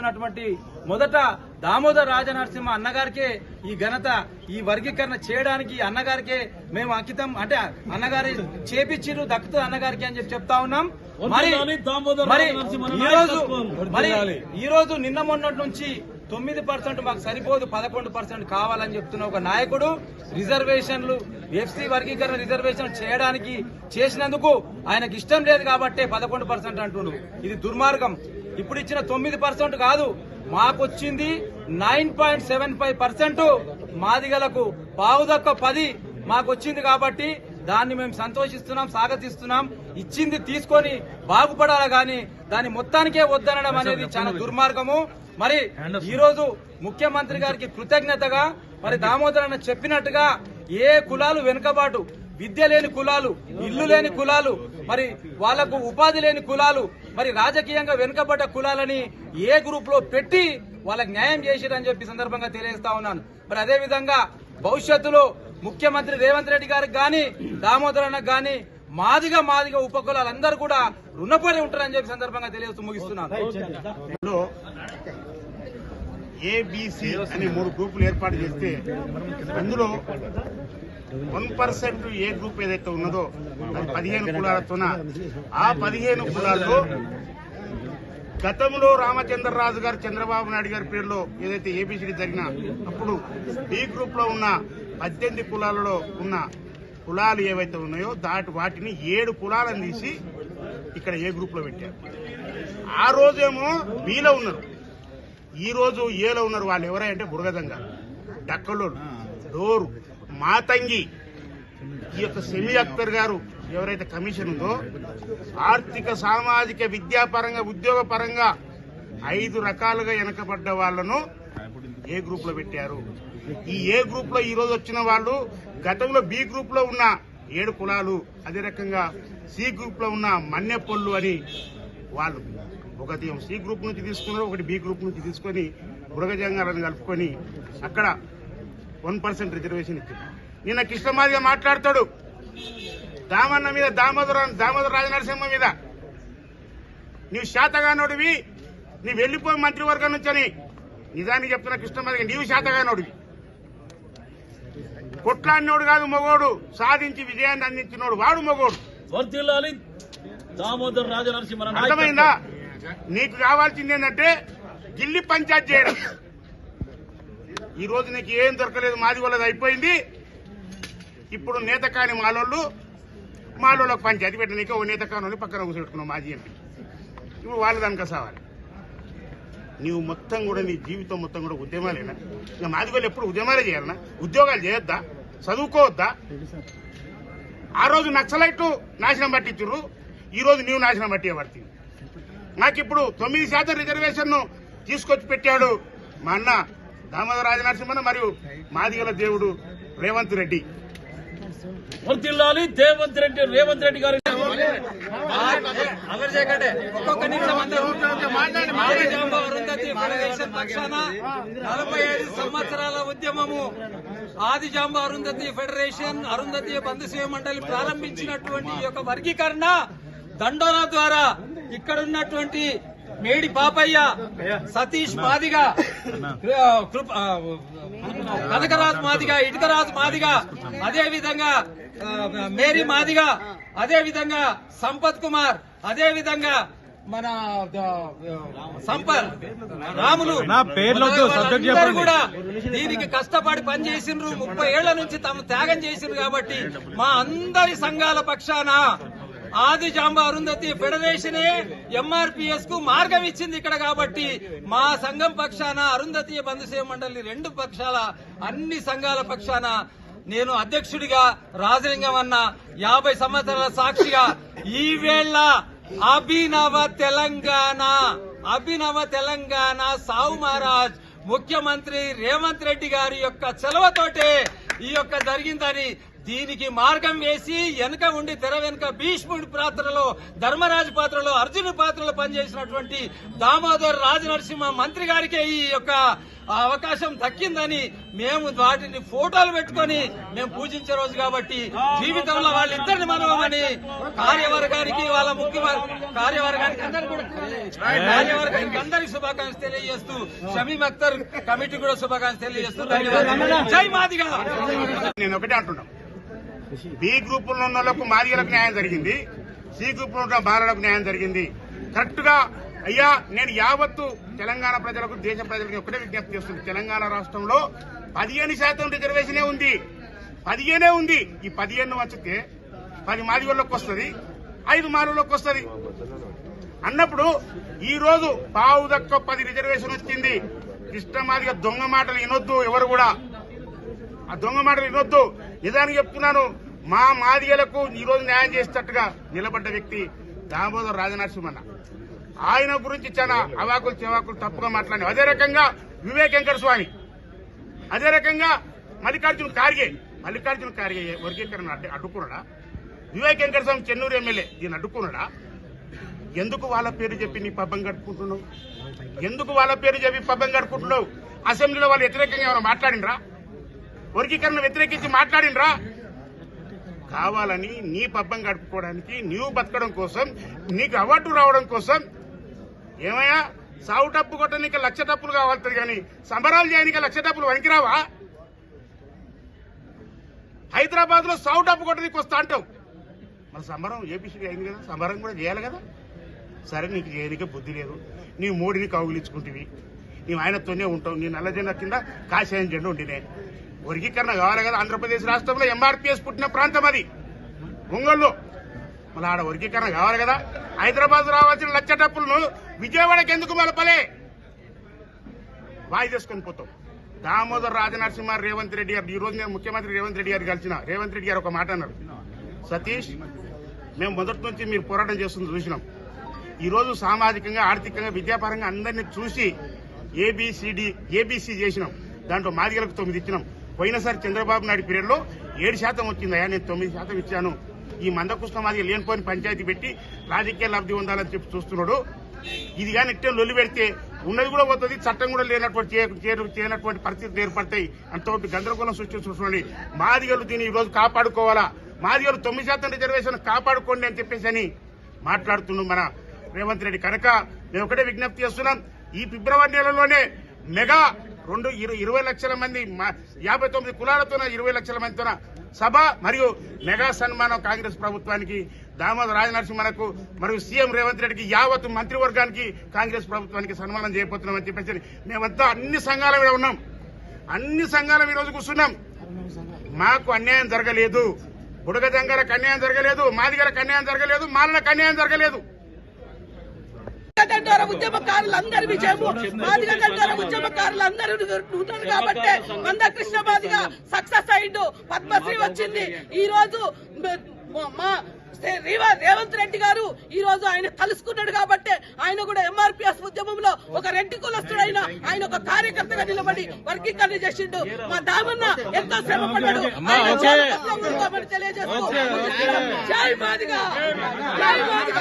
ఉన్నటువంటి మొదట దామోదర్ రాజనరసింహ అన్నగారికే ఈ ఘనత, ఈ వర్గీకరణ చేయడానికి అన్నగారికే మేము అంకితం, అంటే అన్నగారి చేపిచ్చిరు దక్కుతుంది అన్నగారికి అని చెప్పి చెప్తా ఉన్నాం. మరి ఈ రోజు నిన్న మొన్నటి నుంచి 9% మాకు సరిపోదు 11% కావాలని చెప్తున్న ఒక నాయకుడు రిజర్వేషన్లు ఎఫ్సీ వర్గీకరణ రిజర్వేషన్ చేయడానికి చేసినందుకు ఆయనకి ఇష్టం లేదు కాబట్టి 11% అంటున్నాడు. ఇది దుర్మార్గం. ఇప్పుడు ఇచ్చిన 9% కాదు, మాకొచ్చింది 9.75% మాదిగలకు, పావుదక్క 10 మాకొచ్చింది కాబట్టి దాన్ని మేము సంతోషిస్తున్నాం, స్వాగతిస్తున్నాం. ఇచ్చింది తీసుకొని బాగుపడాలి గాని దాని మొత్తానికే వద్దనడం అనేది చాలా దుర్మార్గము. మరి ఈ రోజు ముఖ్యమంత్రి గారికి కృతజ్ఞతగా మరి దామోదర్ అన్న చెప్పినట్టుగా ఏ కులాలు వెనుకబాటు, విద్య లేని కులాలు, ఇల్లు లేని కులాలు, మరి వాళ్లకు ఉపాధి లేని కులాలు, మరి రాజకీయంగా వెనుకబడ్డ కులాలని ఏ గ్రూప్ లో పెట్టి వాళ్ళకి న్యాయం చేసిరని చెప్పి సందర్భంగా తెలియజేస్తా ఉన్నాను. మరి అదే విధంగా భవిష్యత్తులో ముఖ్యమంత్రి రేవంత్ రెడ్డి గారికి గాని దామోదర్ అన్నకు గాని మాదిగా ఉపకులాలందరూ కూడా రుణపడి ఉంటారని చెప్పి సందర్భంగా తెలియజేస్తూ ముగిస్తున్నాను. ఏబిసి అని 3 గ్రూపులు ఏర్పాటు చేస్తే అందులో 1% ఏ గ్రూప్ ఏదైతే ఉన్నదో అది 15 కులాలతోన, ఆ 15 కులాల్లో గతంలో రామచంద్రరాజు గారు చంద్రబాబు నాయుడు గారి పేరులో ఏదైతే ఏబిసిడి జరిగిన అప్పుడు బి గ్రూప్ లో ఉన్న 18 కులాలలో ఉన్న కులాలు ఏవైతే ఉన్నాయో వాటిని 7 కులాలను తీసి ఇక్కడ ఏ గ్రూప్ లో పెట్టారు. ఆ రోజేమో బిలో ఉన్నారు, ఈ రోజు ఏలో ఉన్నారు. వాళ్ళు ఎవరంటే బురగదంగ, డక్కలోడు, డోరు, మాతంగి. ఈ యొక్క సెమీ అక్తర్ గారు ఎవరైతే కమిషన్ ఉందో ఆర్థిక, సామాజిక, విద్యాపరంగా, ఉద్యోగ పరంగా 5 రకాలుగా వెనకబడ్డ వాళ్లను ఏ గ్రూప్ లో పెట్టారు. ఈ ఏ గ్రూప్ లో ఈ రోజు వచ్చిన వాళ్ళు గతంలో బి గ్రూప్ లో ఉన్న 7 కులాలు, అదే రకంగా సి గ్రూప్ లో ఉన్న మన్నెపొల్లు అని వాళ్ళు ఒకటి సి గ్రూప్ నుంచి తీసుకున్నారు, ఒకటి బి గ్రూప్ నుంచి తీసుకుని బురగజంగాలను కలుపుకొని అక్కడ 1% రిజర్వేషన్ ఇచ్చింది. నిన్న కృష్ణమాదిగా మాట్లాడతాడు దామన్న మీద, దామోదర్ రాజనరసింహ మీద. నీవు శాతగానోడివి, నీవు వెళ్లిపోయి మంత్రివర్గం నుంచి అని నిజానికి చెప్తున్న కృష్ణమాదిగా నీవు శాతగానోడివి. కొట్లాడినోడు కాదు మొగోడు, సాధించి విజయాన్ని అందించినోడు వాడు మొగోడు. దామోదర్ రాజనరసింహ అర్థమైందా? నీకు కావాల్సింది ఏంటంటే గిల్లి పంచాయతీ చేయడం. ఈ రోజు నీకు ఏం దొరకలేదు, మాది వాళ్ళది అయిపోయింది. ఇప్పుడు నేత కాని మాలోళ్ళకు పంచాయతీ పెట్టడానికి ఒక నేత కాని పక్కన కూర్చోబెట్టుకున్నావు మాజీ ఎంపీ. ఇప్పుడు వాళ్ళు దానికి సావాలి. నీవు మొత్తం కూడా నీ జీవితం మొత్తం కూడా ఉద్యమాలేనా? ఇంకా మాది వాళ్ళు ఎప్పుడు ఉద్యమాలే చేయాలన్నా? ఉద్యోగాలు చేయొద్దా? చదువుకోవద్దా? ఆ రోజు నక్సలైట్లు నాశనం పట్టించుర్రు, ఈ రోజు నీవు నాశనం పట్టే పడుతుంది. నాకు ఇప్పుడు 9% రిజర్వేషన్ తీసుకొచ్చి పెట్టాడు మా అన్న దామోదర్ రాజనరసింహ మరియు మాదిగల దేవుడు రేవంత్ రెడ్డి. రేవంత్ రెడ్డి గారు ఒక్కొక్క నిమిషం అందరూ 45 సంవత్సరాల ఉద్యమము ఆదిజాంబ అరుంధతి ఫెడరేషన్, అరుంధతి బంధుసేవ మండలి ప్రారంభించినటువంటి ఈ యొక్క వర్గీకరణ దండోరా ద్వారా ఇక్కడ ఉన్నటువంటి మేడి పాపయ్య, సతీష్ మాదిగ, కనకరాజు మాదిగ, ఇటుకరాజు మాదిగ, అదే విధంగా మేరీ మాదిగ, అదే విధంగా సంపత్ కుమార్, అదే విధంగా మన సంపత్ రాములు అందరూ కూడా దీనికి కష్టపడి పనిచేసిండ్రు. 30 ఏళ్ల నుంచి తమ త్యాగం చేసిండ్రు. కాబట్టి మా అందరి సంఘాల పక్షాన ఆదిజాంబ అరుంధతి ఫెడరేషనే ఎంఆర్పీఎస్ కు మార్గం ఇచ్చింది ఇక్కడ. కాబట్టి మా సంఘం పక్షాన, అరుంధతి బంధుసేవ మండలి 2 పక్షాల అన్ని సంఘాల పక్షాన నేను అధ్యక్షుడిగా, రాజలింగం అన్న 50 సంవత్సరాల సాక్షిగా ఈ వేళ అభినవ తెలంగాణ సావు మహారాజ్ ముఖ్యమంత్రి రేవంత్ రెడ్డి గారి యొక్క చలవతోటే ఈ యొక్క జరిగిందని దీనికి మార్గం వేసి వెనక ఉండి తెర వెనుక భీష్ముడి పాత్రలో, ధర్మరాజు పాత్రలో, అర్జునుడి పాత్రలో పనిచేసినటువంటి దామోదర్ రాజనరసింహ మంత్రి గారికే ఈ యొక్క అవకాశం దక్కిందని మేము వాటిని ఫోటోలు పెట్టుకొని మేము పూజించే రోజు కాబట్టి జీవితంలో వాళ్ళిద్దరిని మనవమని కార్యవర్గానికి, వాళ్ళ కార్యవర్గానికి అందరికి శుభాకాంక్షలు తెలియజేస్తూ, షమీమ్ అఖ్తర్ కమిటీ కూడా శుభాకాంక్షలు తెలియజేస్తూ ధన్యవాదాలు. జై మాదిగా. నేను ఒకటే అంటున్నా, బి గ్రూప్ లో ఉన్న వాళ్ళకు మాదిగలకు న్యాయం జరిగింది, సి గ్రూప్ లో ఉన్న బాలలకు న్యాయం జరిగింది. కరెక్ట్ గా అయ్యా నేను యావత్తు తెలంగాణ ప్రజలకు, దేశ ప్రజలకు ఒకటే విజ్ఞప్తి చేస్తుంది. తెలంగాణ రాష్ట్రంలో 15% రిజర్వేషనే ఉంది, 15 ఉంది. ఈ 15 వచ్చితే 10 మాదిగోళ్ళకి వస్తుంది, 5 మారులకు వస్తుంది అన్నప్పుడు ఈ రోజు పావు దక్క 10 రిజర్వేషన్ వచ్చింది. కృష్ణమాదిగా దొంగ మాటలు వినొద్దు, ఎవరు కూడా ఆ దొంగ మాటలు వినొద్దు. నిజానికి చెప్తున్నాను, మా మాదిగలకు ఈ రోజు న్యాయం చేసేటట్టుగా నిలబడ్డ వ్యక్తి దామోదర్ రాజనరసింహన్న. ఆయన గురించి చాలా అవాకులు చెవాకులు తప్పుగా మాట్లాడిన. అదే రకంగా వివేక్ వెంకట స్వామి, అదే రకంగా మల్లికార్జున ఖార్గే వర్గీకరణ అడ్డుకున్నాడా? వివేక్ వెంకట స్వామి చెన్నూరు ఎమ్మెల్యే దీన్ని అడ్డుకున్నాడా? ఎందుకు వాళ్ళ పేరు చెప్పి నీ పబ్బం గడుపుకుంటున్నావు? ఎందుకు వాళ్ళ పేరు చెప్పి పబ్బం గడుపుకుంటున్నావు? అసెంబ్లీలో వాళ్ళు వ్యతిరేకంగా ఏమైనా మాట్లాడినరా? వర్గీకరణ వ్యతిరేకించి మాట్లాడినరా? కావాలని నీ పబ్బం గడుపుకోవడానికి, నీవు బతకడం కోసం, నీకు అవార్డు రావడం కోసం ఏమయ్యా సావు డబ్బు కొట్టడానికి 1,00,000 డబ్బులు కావాలి కానీ సంబరాలు చేయడానికి 1,00,000 డబ్బులు వనికిరావా? హైదరాబాద్ లో సావు డబ్బు కొట్టడానికి వస్తా అంటావు. మన సంబరం ఏపీసీ అయింది కదా, సంబరం కూడా చేయాలి కదా. సరే, నీకు చేయడానికి బుద్ధి లేదు, నీ మోడీని కౌగిలించుకుంటువి, నీవు ఆయనతోనే ఉంటావు. నీ నల్ల జెండా కింద కాషాయం జెండా ఉండినే. వర్గీకరణ కావాలి కదా. ఆంధ్రప్రదేశ్ రాష్ట్రంలో ఎంఆర్పీఎస్ పుట్టిన ప్రాంతం అది, ఒంగోలు. మళ్ళీ ఆడ వర్గీకరణ కావాలి కదా. హైదరాబాద్ రావాల్సిన 1,00,000 డబ్బులను విజయవాడకి ఎందుకు మలపలే? వాయి చేసుకొని పోతాం. దామోదర్ రాజనరసింహ రేవంత్ రెడ్డి గారు, ఈ రోజు నేను ముఖ్యమంత్రి రేవంత్ రెడ్డి గారు కలిసిన. రేవంత్ రెడ్డి గారు ఒక మాట అన్నారు, సతీష్ మేము మొదటి నుంచి మీరు పోరాటం చేస్తుంది చూసినాం. ఈ రోజు సామాజికంగా, ఆర్థికంగా, విద్యాపరంగా అందరినీ చూసి ఏబీసీ చేసినాం. దాంట్లో మాదిగలకు 9 ఇచ్చినాం. పోయినసారి చంద్రబాబు నాయుడు పీరియడ్ లో 7% వచ్చిందయ్యా, నేను 9% ఇచ్చాను. ఈ మందకృష్ణ మాదిగ లేనిపోయిన పంచాయతీ పెట్టి రాజకీయ లబ్ధి ఉండాలని చెప్పి చూస్తున్నాడు. ఇది కానీ ఇట్టే లొల్లి పెడితే ఉన్నది కూడా పోతుంది, చట్టం కూడా చేయనటువంటి పరిస్థితులు ఏర్పడతాయి. అంతటి గందరగోళం సృష్టిస్తున్నాడు. మాదిగలు దీన్ని ఈ రోజు కాపాడుకోవాలా, మాదిగలు 9% రిజర్వేషన్ కాపాడుకోండి అని చెప్పేసి అని మాట్లాడుతున్నాం మన రేవంత్ రెడ్డి. కనుక మేము ఒకటే విజ్ఞప్తి చేస్తున్నాం, ఈ ఫిబ్రవరి నెలలోనే మెగా 20 లక్షల మంది 59 కులాలతో 20 లక్షల మందితో సభ మరియు మెగా సన్మానం కాంగ్రెస్ ప్రభుత్వానికి, దామోదర్ రాజనరసింహకు మరియు సీఎం రేవంత్ రెడ్డికి, యావత్ మంత్రివర్గానికి కాంగ్రెస్ ప్రభుత్వానికి సన్మానం చేయబోతున్నామని చెప్పేసి మేమంతా అన్ని సంఘాల మీద ఉన్నాం. అన్ని సంఘాల ఈ రోజు కూర్చున్నాం. మాకు అన్యాయం జరగలేదు, బుడగజంగాలకు అన్యాయం జరగలేదు, మాదిగలకు అన్యాయం జరగలేదు, మాలలకు అన్యాయం జరగలేదు. గంటోర ఉద్యమకారులందరి విజయము, మాదిగ గంటోర ఉద్యమకారులందరూ ఉన్నారు కాబట్టి మందకృష్ణ మాదిగ సక్సెస్ అయిండు, పద్మశ్రీ వచ్చింది. ఈ రోజు మా రేవంత్ రెడ్డి గారు ఈ రోజు ఆయన కలుసుకున్నాడు కాబట్టి ఆయన కూడా ఎంఆర్పీఎస్ ఉద్యమంలో ఒక రెడ్డి కులస్తుడైన ఆయన ఒక కార్యకర్తగా నిలబడి వర్గీకరణ చేసిండు. మా దామన్న ఎంతో శ్రమ పడ్డాడు. తెలియజేస్తూ జై మాదిగ, జై మాదిగ.